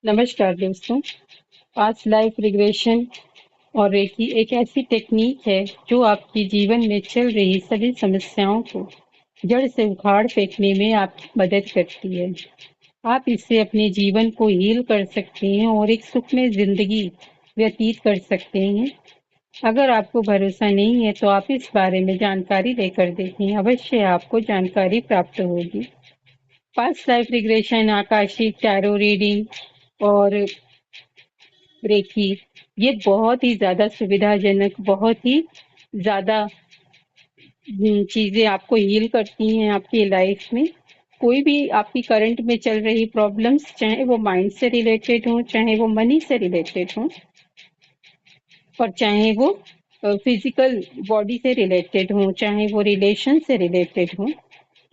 नमस्कार दोस्तों। Past life regression और रेकी एक ऐसी टेक्निक है जो आपके जीवन में चल रही सभी समस्याओं को जड़ से उखाड़ फेंकने में आपकी मदद करती है। आप इससे अपने जीवन को हील कर सकते हैं और एक सुखमय जिंदगी व्यतीत कर सकते हैं। अगर आपको भरोसा नहीं है तो आप इस बारे में जानकारी लेकर देखें, अवश्य आपको जानकारी प्राप्त होगी। Past life regression, Akashic tarot reading और रेखी, ये बहुत ही ज़्यादा सुविधाजनक, बहुत ही ज़्यादा चीज़ें आपको हील करती हैं आपकी लाइफ में। कोई भी आपकी करंट में चल रही प्रॉब्लम्स, चाहे वो माइंड से रिलेटेड हो, चाहे वो मनी से रिलेटेड हो, और चाहे वो फिजिकल बॉडी से रिलेटेड हो, चाहे वो रिलेशन से रिलेटेड हो,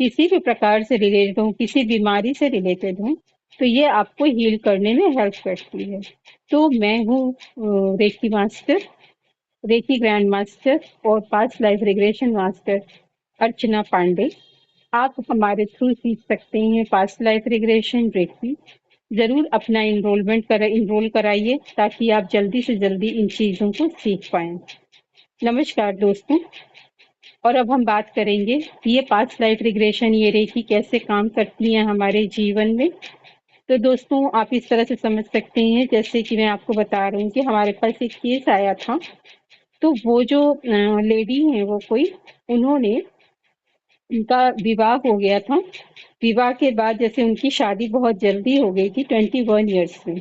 किसी भी प्रकार से रिलेटेड हो, किसी बीमारी से रिलेटेड हो, तो ये आपको हील करने में हेल्प करती है। तो मैं हूँ reiki master, reiki grand master और पास्ट लाइफ रिग्रेशन मास्टर अर्चना पांडे। आप हमारे थ्रू सीख सकते हैं पास्ट लाइफ रिग्रेशन रेकी। जरूर अपना इनरोल कराइए ताकि आप जल्दी से जल्दी इन चीजों को सीख पाएं। नमस्कार दोस्तों। और अब हम बात करेंगे कि ये पास्ट लाइफ रिग्रेशन, ये रेकी कैसे काम करती हैं हमारे जीवन में। तो दोस्तों, आप इस तरह से समझ सकते हैं, जैसे कि मैं आपको बता रही हूँ कि हमारे पास एक केस आया था। तो वो जो लेडी है, वो कोई, उन्होंने, उनका विवाह हो गया था। विवाह के बाद जैसे उनकी शादी बहुत जल्दी हो गई थी, 21 ईयर्स में।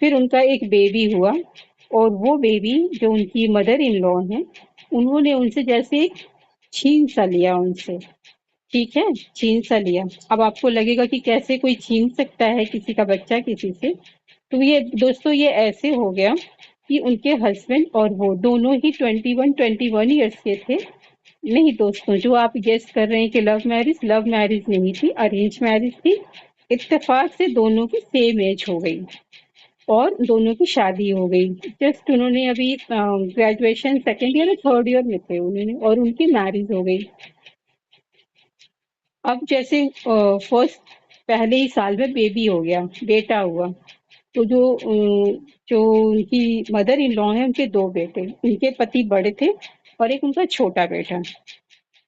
फिर उनका एक बेबी हुआ, और वो बेबी जो उनकी मदर इन लॉ है, उन्होंने उनसे जैसे छीन सा लिया उनसे। ठीक है, छीन सा लिया। अब आपको लगेगा कि कैसे कोई छीन सकता है किसी का बच्चा किसी से। तो ये दोस्तों, ये ऐसे हो गया कि उनके हस्बैंड और वो दोनों ही 21 ईयर्स के थे। नहीं दोस्तों, जो आप गेस कर रहे हैं कि लव मैरिज नहीं थी, अरेंज मैरिज थी। इत्तेफाक से दोनों की सेम एज हो गई और दोनों की शादी हो गई। जस्ट उन्होंने अभी ग्रेजुएशन सेकेंड ईयर और थर्ड ईयर में थे उन्होंने, और उनकी मैरिज हो गई। अब जैसे फर्स्ट पहले ही साल में बेबी हो गया, बेटा हुआ। तो जो उनकी मदर इन लॉ है, उनके दो बेटे, उनके पति बड़े थे और एक उनका छोटा बेटा।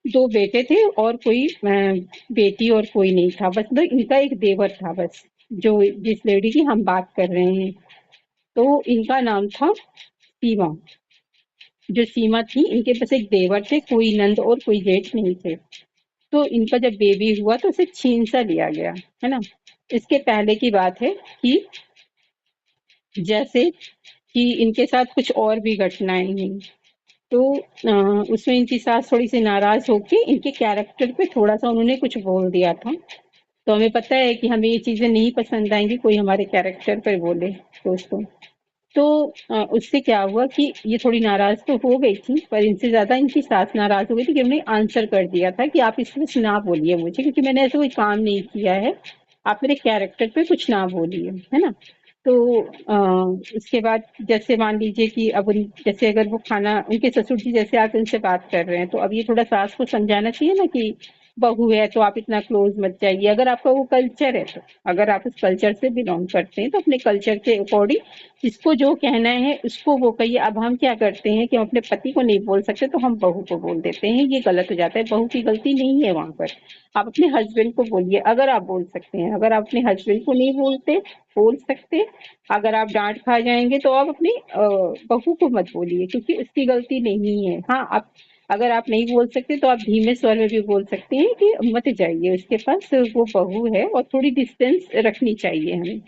दो बेटे थे और कोई बेटी और कोई नहीं था, बस मतलब इनका एक देवर था बस। जो जिस लेडी की हम बात कर रहे हैं, तो इनका नाम था सीमा। जो सीमा थी, इनके पास एक देवर थे, कोई नंद और कोई जेठ नहीं थे। तो इनका जब बेबी हुआ तो उसे छीन सा लिया गया, है ना। इसके पहले की बात है कि जैसे कि इनके साथ कुछ और भी घटनाएं हुई। तो उसमें इनकी सास थोड़ी सी नाराज होके इनके कैरेक्टर पे थोड़ा सा उन्होंने कुछ बोल दिया था। तो हमें पता है कि हमें ये चीजें नहीं पसंद आएंगी, कोई हमारे कैरेक्टर पर बोले दोस्तों। तो उससे क्या हुआ कि ये थोड़ी नाराज तो हो गई थी, पर इनसे ज्यादा इनकी सास नाराज हो गई थी कि उन्होंने आंसर कर दिया था कि आप इसमें ना बोलिए मुझे, क्योंकि मैंने ऐसा कोई काम नहीं किया है। आप मेरे कैरेक्टर पे कुछ ना बोलिए, है ना। तो उसके बाद जैसे मान लीजिए कि अब जैसे अगर वो खाना, उनके ससुर जी जैसे आके उनसे बात कर रहे हैं, तो अब ये थोड़ा सास को समझाना चाहिए ना कि बहू है तो आप इतना क्लोज मत जाइए। अगर आपका वो कल्चर है, तो अगर आप उस कल्चर से बिलोंग करते हैं तो अपने कल्चर के अकॉर्डिंग जिसको जो कहना है उसको वो कहिए। अब हम क्या करते हैं कि हम अपने पति को नहीं बोल सकते तो हम बहू को बोल देते हैं, ये गलत हो जाता है। बहू की गलती नहीं है वहां पर। आप अपने हस्बैंड को बोलिए, अगर आप बोल सकते हैं। अगर आप अपने हस्बैंड को नहीं बोलते, बोल सकते। अगर आप डांट खा जाएंगे तो आप अपनी बहू को मत बोलिए, क्योंकि उसकी गलती नहीं है। हाँ, आप अगर आप नहीं बोल सकते तो आप धीमे स्वर में भी बोल सकते हैं कि मत जाइए उसके पास, वो बहू है और थोड़ी डिस्टेंस रखनी चाहिए हमें।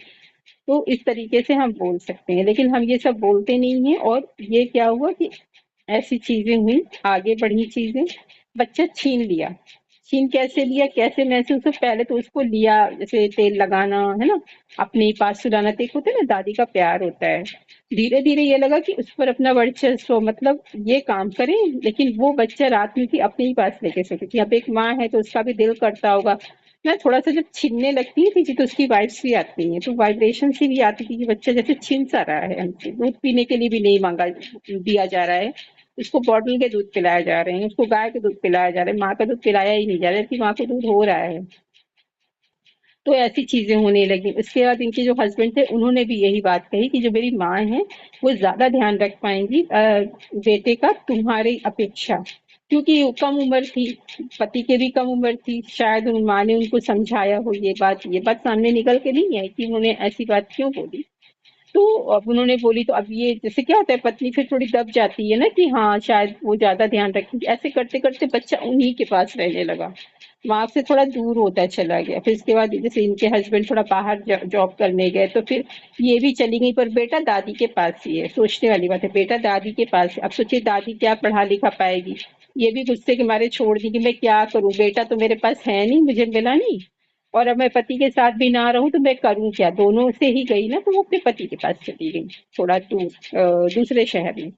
तो इस तरीके से हम बोल सकते हैं, लेकिन हम ये सब बोलते नहीं हैं। और ये क्या हुआ कि ऐसी चीजें हुई, आगे बढ़ी चीजें। बच्चा छीन लिया। छीन कैसे लिया, कैसे महसूस हो, पहले तो उसको लिया, जैसे तेल लगाना, है ना, अपने ही पास सुलाना। तो एक होता है ना, दादी का प्यार होता है। धीरे धीरे ये लगा कि उस पर अपना वर्चस्व, मतलब ये काम करें। लेकिन वो बच्चा रात में भी अपने ही पास लेके सोती थी। अब एक माँ है तो उसका भी दिल करता होगा ना, थोड़ा सा जब छीनने लगती है थी तो उसकी वाइब्स भी आती हैं, तो वाइब्रेशन से भी आती थी कि बच्चा जैसे छीन सा रहा है हमसे। दूध पीने के लिए भी नहीं मांगा दिया जा रहा है, उसको बॉटल के दूध पिलाए जा रहे हैं, उसको गाय के दूध पिलाया जा रहा है, माँ का दूध पिलाया ही नहीं जा रहा है, जबकि माँ को दूध हो रहा है। तो ऐसी चीजें होने लगी। उसके बाद इनके जो हस्बैंड थे उन्होंने भी यही बात कही कि जो मेरी माँ है वो ज्यादा ध्यान रख पाएंगी बेटे का तुम्हारी अपेक्षा, क्योंकि वो कम उम्र थी, पति की भी कम उम्र थी, शायद उन माँ ने उनको समझाया हो। ये बात सामने निकल के नहीं आई कि उन्होंने ऐसी बात क्यों बोली। तो अब उन्होंने बोली तो अब ये जैसे क्या होता है, पत्नी फिर थोड़ी दब जाती है ना कि हाँ शायद वो ज्यादा ध्यान रखेंगी। ऐसे करते करते बच्चा उन्हीं के पास रहने लगा, माँ से थोड़ा दूर होता चला गया। फिर इसके बाद जैसे इनके हस्बैंड थोड़ा बाहर जॉब करने गए तो फिर ये भी चली गई, पर बेटा दादी के पास ही है। सोचने वाली बात है, बेटा दादी के पास है। अब सोचिए दादी क्या पढ़ा लिखा पाएगी। ये भी गुस्से के मारे छोड़ दी कि मैं क्या करूं, बेटा तो मेरे पास है नहीं, मुझे मिला नहीं, और अब मैं पति के साथ भी ना रहूं तो मैं करूं क्या। दोनों से ही गई ना, तो वो अपने पति के पास चली गई, थोड़ा दूर दूसरे शहर में।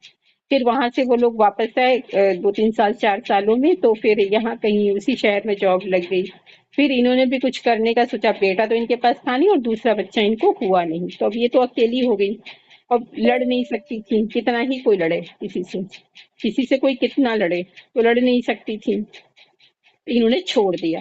फिर वहां से वो लोग वापस आए 2-3 साल 4 सालों में, तो फिर यहाँ कहीं उसी शहर में जॉब लग गई। फिर इन्होंने भी कुछ करने का सोचा, बेटा तो इनके पास था नहीं और दूसरा बच्चा इनको हुआ नहीं, तो अब ये तो अकेली हो गई। अब लड़ नहीं सकती थी, कितना ही कोई लड़े किसी से कोई कितना लड़े, तो लड़ नहीं सकती थी। इन्होंने छोड़ दिया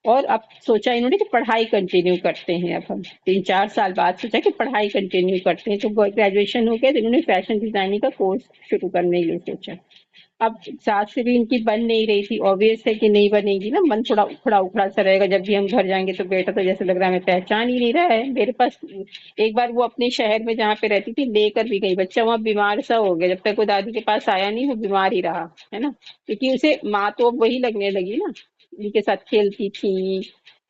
और अब सोचा इन्होंने कि पढ़ाई कंटिन्यू करते हैं। अब हम 3-4 साल बाद सोचा कि पढ़ाई कंटिन्यू करते हैं, तो ग्रेजुएशन हो गया तो इन्होंने फैशन डिजाइनिंग का कोर्स शुरू करने के लिए सोचा। अब सास से भी इनकी बन नहीं रही थी, ऑब्वियस है कि नहीं बनेगी ना, मन थोड़ा उखड़ा उखड़ा सा रहेगा। जब भी हम घर जाएंगे तो बेटा तो जैसे लग रहा है हमें पहचान ही नहीं रहा है मेरे पास। एक बार वो अपने शहर में जहाँ पे रहती थी लेकर भी गई, बच्चा वहां बीमार सा हो गया, जब तक वो दादी के पास आया नहीं वो बीमार ही रहा, है ना, क्योंकि उसे माँ तो अब वही लगने लगी ना, उनके साथ खेलती थी,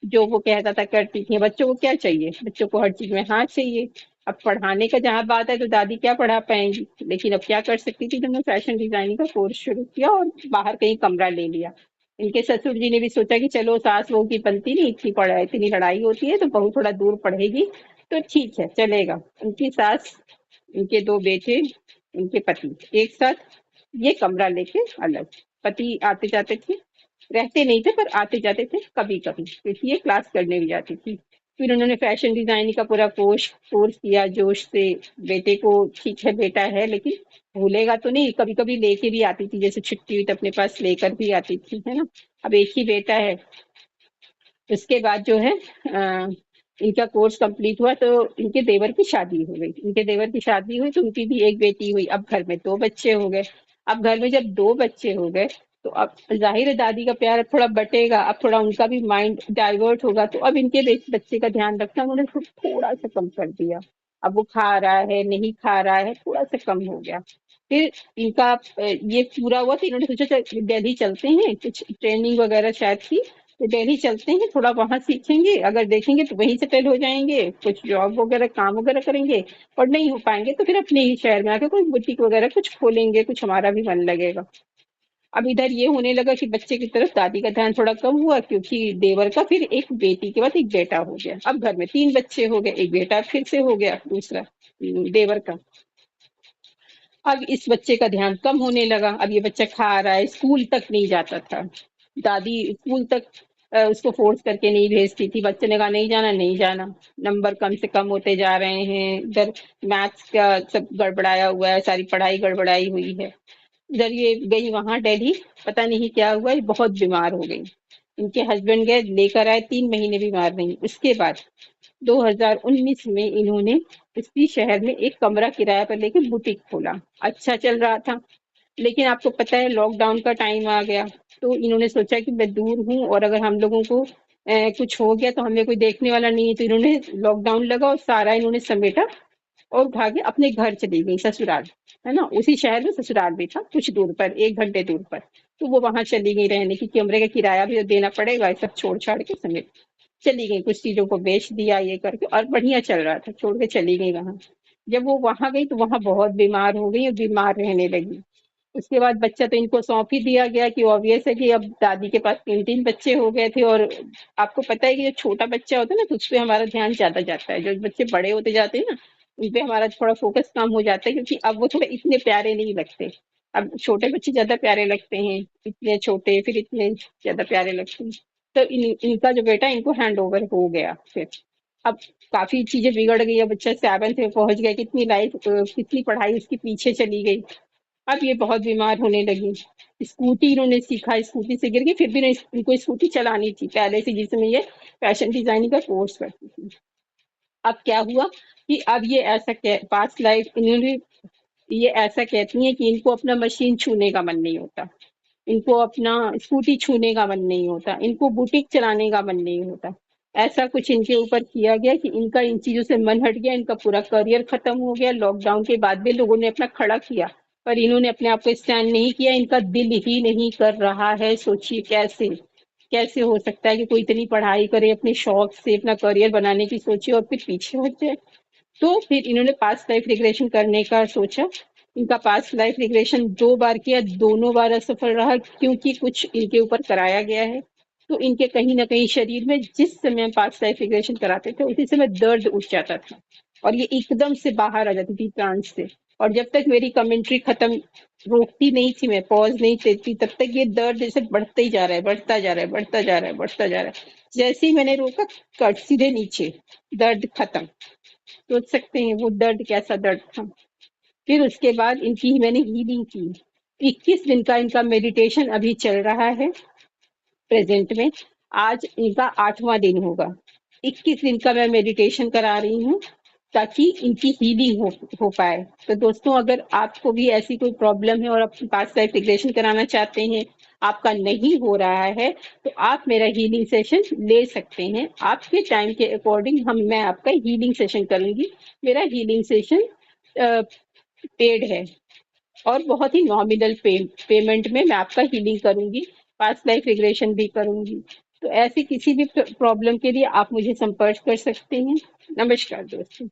जो वो कहता था करती थी। बच्चों को क्या चाहिए, बच्चों को हर चीज में हाँ चाहिए। अब पढ़ाने का जहाँ बात है तो दादी क्या पढ़ा पाएंगी, लेकिन अब क्या कर सकती थी, जब मैं फैशन डिजाइनिंग का कोर्स शुरू किया और बाहर कहीं कमरा ले लिया। इनके ससुर जी ने भी सोचा कि चलो सास बहू की बनती नहीं, इतनी पढ़ाई इतनी लड़ाई होती है तो बहू थोड़ा दूर पढ़ेगी तो ठीक है चलेगा। उनकी सास, उनके दो बेटे, उनके पति एक साथ ये कमरा लेके अलग। पति आते जाते थे, रहते नहीं थे पर आते जाते थे कभी कभी, क्योंकि ये क्लास करने भी जाती थी। फिर उन्होंने फैशन डिजाइनिंग का पूरा कोर्स किया जोश से। बेटे को, ठीक है बेटा है लेकिन भूलेगा तो नहीं, कभी कभी लेके भी आती थी, जैसे छुट्टी हुई तो अपने पास लेकर भी आती थी, है ना। अब एक ही बेटा है। उसके बाद जो है इनका कोर्स कंप्लीट हुआ तो इनके देवर की शादी हो गई। इनके देवर की शादी हुई तो उनकी भी एक बेटी हुई। अब घर में दो बच्चे हो गए। अब घर में जब दो बच्चे हो गए तो अब जाहिर है दादी का प्यार थोड़ा बटेगा, अब थोड़ा उनका भी माइंड डाइवर्ट होगा, तो अब इनके बच्चे का ध्यान रखना उन्होंने थोड़ा सा कम कर दिया। अब वो खा रहा है नहीं खा रहा है, थोड़ा सा कम हो गया। फिर इनका ये पूरा हुआ तो इन्होंने सोचा चल दिल्ली चलते हैं, कुछ ट्रेनिंग वगैरह शायद थी, तो दिल्ली चलते हैं, थोड़ा वहां सीखेंगे, अगर देखेंगे तो वहीं सेटल हो जाएंगे, कुछ जॉब वगैरह काम वगैरह करेंगे। और नहीं हो पाएंगे तो फिर अपने ही शहर में आके कोई बुटीक वगैरह कुछ खोलेंगे, कुछ हमारा भी मन लगेगा। अब इधर ये होने लगा कि बच्चे की तरफ दादी का ध्यान थोड़ा कम हुआ, क्योंकि देवर का फिर एक बेटी के बाद एक बेटा हो गया। अब घर में 3 बच्चे हो गए, एक बेटा फिर से हो गया दूसरा देवर का। अब इस बच्चे का ध्यान कम होने लगा। अब ये बच्चा खा रहा है, स्कूल तक नहीं जाता था, दादी स्कूल तक उसको फोर्स करके नहीं भेजती थी। बच्चे ने कहा नहीं जाना नहीं जाना, नंबर कम से कम होते जा रहे हैं, इधर मैथ्स का सब गड़बड़ाया हुआ है, सारी पढ़ाई गड़बड़ाई हुई है। इधर ये गई वहां दिल्ली, पता नहीं क्या हुआ, ये बहुत बीमार हो गई। इनके हस्बैंड गए लेकर आए, 3 महीने बीमार रही। उसके बाद 2019 में इन्होंने इसी शहर में एक कमरा किराया पर लेके बुटीक खोला। अच्छा चल रहा था, लेकिन आपको पता है लॉकडाउन का टाइम आ गया, तो इन्होंने सोचा कि मैं दूर हूँ और अगर हम लोगों को कुछ हो गया तो हमें कोई देखने वाला नहीं है, तो इन्होंने लॉकडाउन लगा और सारा इन्होंने समेटा और भागे अपने घर चली गई, ससुराल, है ना। उसी शहर में ससुराल भी था, कुछ दूर पर, 1 घंटे दूर पर। तो वो वहां चली गई रहने की, कमरे का किराया भी तो देना पड़ेगा, ये सब छोड़ छाड़ के समेट चली गई। कुछ चीजों को बेच दिया ये करके, और बढ़िया चल रहा था, छोड़ के चली गई वहां। जब वो वहां गई तो वहां बहुत बीमार हो गई और बीमार रहने लगी। उसके बाद बच्चा तो इनको सौंप ही दिया गया कि ऑब्वियस है कि अब दादी के पास 3-3 बच्चे हो गए थे। और आपको पता है कि जो छोटा बच्चा होता है ना तो उस पे हमारा ध्यान ज्यादा जाता है, जो बच्चे बड़े होते जाते हैं ना उन पे हमारा थोड़ा फोकस कम हो जाता है, क्योंकि अब वो थोड़े इतने प्यारे नहीं लगते। अब छोटे बच्चे ज्यादा प्यारे लगते हैं, इतने छोटे फिर इतने ज्यादा प्यारे लगते हैं। तो इनका जो बेटा इनको हैंड ओवर हो गया फिर। अब काफी चीजें बिगड़ गई है, बच्चा 7th में पहुंच गया, कितनी लाइफ कितनी पढ़ाई उसकी पीछे चली गई। अब ये बहुत बीमार होने लगी। स्कूटी इन्होंने सीखा, स्कूटी से गिर गई, फिर भी इनको स्कूटी चलानी थी पहले से, जिसमें ये फैशन डिजाइनिंग का कोर्स करती थी। अब क्या हुआ कि अब ये ऐसा पास्ट लाइफ इन्होंने, ये ऐसा कहती हैं कि इनको अपना मशीन छूने का मन नहीं होता, इनको अपना स्कूटी छूने का मन नहीं होता, इनको बुटीक चलाने का मन नहीं होता। ऐसा कुछ इनके ऊपर किया गया कि इनका इन चीजों से मन हट गया, इनका पूरा करियर खत्म हो गया। लॉकडाउन के बाद भी लोगों ने अपना खड़ा किया, पर इन्होंने अपने आप को स्टैंड नहीं किया, इनका दिल ही नहीं कर रहा है। सोचिए कैसे, कैसे हो सकता है कि कोई इतनी पढ़ाई करे, अपने शौक से अपना करियर बनाने की सोचे और फिर पीछे हट जाए। तो फिर इन्होंने पास्ट लाइफ रिग्रेशन करने का सोचा। इनका पास्ट लाइफ रिग्रेशन 2 बार किया, दोनों बार असफल रहा, क्योंकि कुछ इनके ऊपर कराया गया है। तो इनके कहीं न कहीं शरीर में जिस समय हम पास्ट लाइफ रिग्रेशन कराते थे, उसी समय दर्द उठ जाता था और ये एकदम से बाहर आ जाती थी ट्रांस से। और जब तक मेरी कमेंट्री खत्म, रोकती नहीं थी मैं, पॉज़ नहीं देती, तब तक ये दर्द जैसे बढ़ता ही जा रहा है, बढ़ता जा रहा है, बढ़ता जा रहा है, बढ़ता जा रहा है। जैसे ही मैंने रोका, कट सीधे नीचे, दर्द खत्म। सोच सकते हैं वो दर्द कैसा दर्द था। फिर उसके बाद इनकी मैंने हीलिंग की। 21 दिन का इनका मेडिटेशन अभी चल रहा है प्रेजेंट में। आज इनका 8वां दिन होगा। 21 दिन का मैं मेडिटेशन करा रही हूँ ताकि इनकी हीलिंग हो पाए। तो दोस्तों, अगर आपको भी ऐसी कोई प्रॉब्लम है और आप पास्ट लाइफ रिग्रेशन कराना चाहते हैं, आपका नहीं हो रहा है, तो आप मेरा हीलिंग सेशन ले सकते हैं। आपके टाइम के अकॉर्डिंग मैं आपका हीलिंग सेशन करूंगी। मेरा हीलिंग सेशन पेड है और बहुत ही नॉमिनल पेमेंट में मैं आपका हीलिंग करूंगी, पास्ट लाइफ रिग्रेशन भी करूंगी। तो ऐसी किसी भी प्रॉब्लम के लिए आप मुझे संपर्क कर सकते हैं। नमस्कार दोस्तों।